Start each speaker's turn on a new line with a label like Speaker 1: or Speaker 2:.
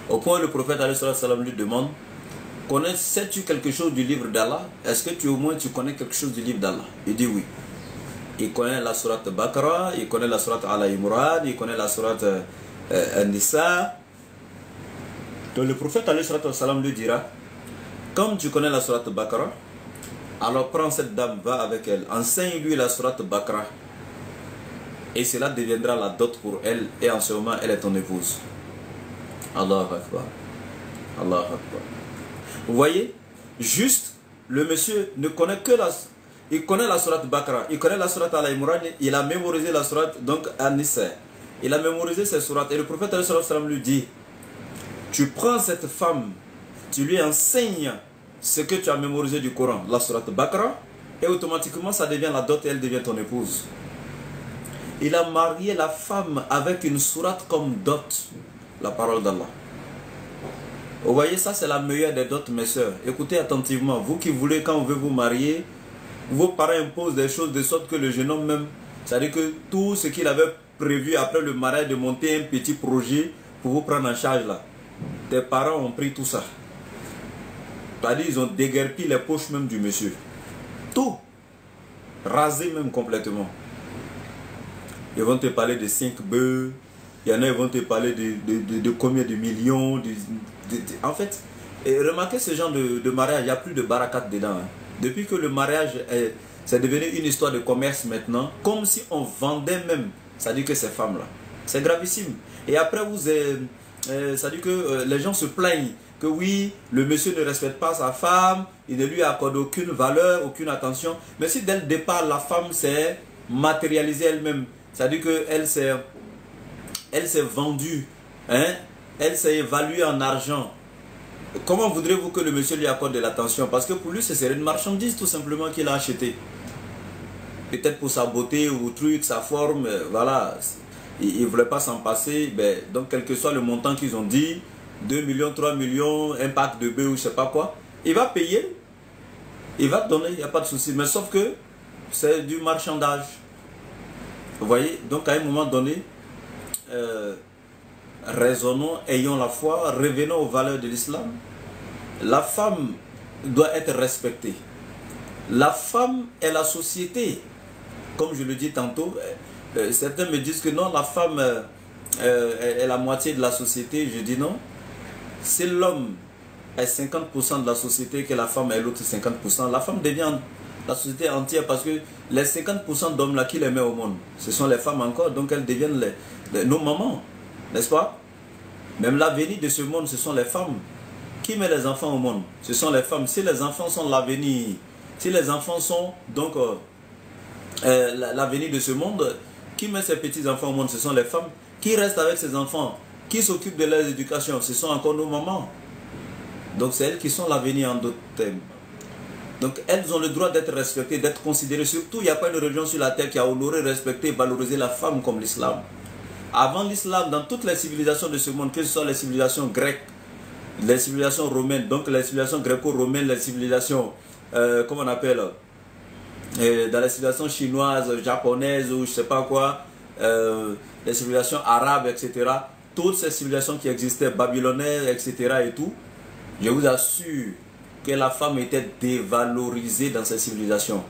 Speaker 1: Au point où le prophète alayhi salam lui demande, sais-tu quelque chose du livre d'Allah? Est-ce que au moins tu connais quelque chose du livre d'Allah? Il dit oui. Il connaît la sourate Baqarah, il connaît la sourate Al-Imran, il connaît la sourate An-Nisa. Donc le prophète alayhi salam lui dira, comme tu connais la sourate Baqarah, alors prends cette dame, va avec elle, enseigne-lui la sourate Baqarah. Et cela deviendra la dot pour elle, et en ce moment, elle est ton épouse. Allahu Akbar. Allahu Akbar. Vous voyez, juste, le monsieur ne connaît que il connaît la sourate Baqarah, il connaît la sourate Al-Imran, il a mémorisé la sourate, donc An-Nisa. Il a mémorisé ces sourates, et le prophète alayhi salam lui dit, tu prends cette femme, tu lui enseignes ce que tu as mémorisé du Coran, la sourate Baqarah, et automatiquement ça devient la dot et elle devient ton épouse. Il a marié la femme avec une sourate comme dot, la parole d'Allah. Vous voyez, ça c'est la meilleure des dots, mes soeurs. Écoutez attentivement, vous qui voulez, quand on veut vous marier, vos parents imposent des choses de sorte que le jeune homme même, c'est-à-dire que tout ce qu'il avait prévu après le mariage de monter un petit projet pour vous prendre en charge là, tes parents ont pris tout ça. C'est-à-dire ils ont déguerpi les poches même du monsieur. Tout. Rasé même complètement. Ils vont te parler de 5 bœufs. Il y en a, ils vont te parler de combien de millions. En fait, remarquez ce genre de mariage, il n'y a plus de barakat dedans. Hein. Depuis que le mariage, c'est devenu une histoire de commerce maintenant, comme si on vendait même, ça dit que ces femmes-là. C'est gravissime. Et après, ça dit que les gens se plaignent que oui, le monsieur ne respecte pas sa femme, il ne lui accorde aucune valeur, aucune attention. Mais si dès le départ, la femme s'est matérialisée elle-même, c'est-à-dire qu'elle s'est vendue, hein? Elle s'est évaluée en argent. Comment voudrez-vous que le monsieur lui accorde de l'attention? Parce que pour lui, ce serait une marchandise tout simplement qu'il a achetée. Peut-être pour sa beauté ou truc, sa forme, voilà. Il ne voulait pas s'en passer. Ben, donc, quel que soit le montant qu'ils ont dit, 2 millions, 3 millions, un pack de bœufs ou je ne sais pas quoi, il va payer. Il va te donner, il n'y a pas de souci. Mais sauf que c'est du marchandage. Vous voyez, donc à un moment donné, raisonnons, ayons la foi, revenons aux valeurs de l'islam. La femme doit être respectée. La femme est la société. Comme je le dis tantôt, certains me disent que non, la femme est la moitié de la société. Je dis non. Si l'homme est 50% de la société, que la femme est l'autre 50%, la femme devient la société entière, parce que les 50% d'hommes là qui les met au monde, ce sont les femmes encore, donc elles deviennent nos mamans, n'est-ce pas? Même l'avenir de ce monde, ce sont les femmes. Qui met les enfants au monde? Ce sont les femmes. Si les enfants sont l'avenir, si les enfants sont donc l'avenir de ce monde, qui met ses petits-enfants au monde? Ce sont les femmes. Qui reste avec ses enfants? Qui s'occupe de leur éducation? Ce sont encore nos mamans. Donc c'est elles qui sont l'avenir en d'autres thèmes. Donc elles ont le droit d'être respectées, d'être considérées. Surtout, il n'y a pas une religion sur la terre qui a honoré, respecté et valorisé la femme comme l'islam. Avant l'islam, dans toutes les civilisations de ce monde, que ce soit les civilisations grecques, les civilisations romaines, donc les civilisations gréco-romaines, les civilisations, comment on appelle, dans les civilisations chinoises, japonaises ou je ne sais pas quoi, les civilisations arabes, etc. Toutes ces civilisations qui existaient, babylonaises, etc. et tout, je vous assure que la femme était dévalorisée dans ces civilisations.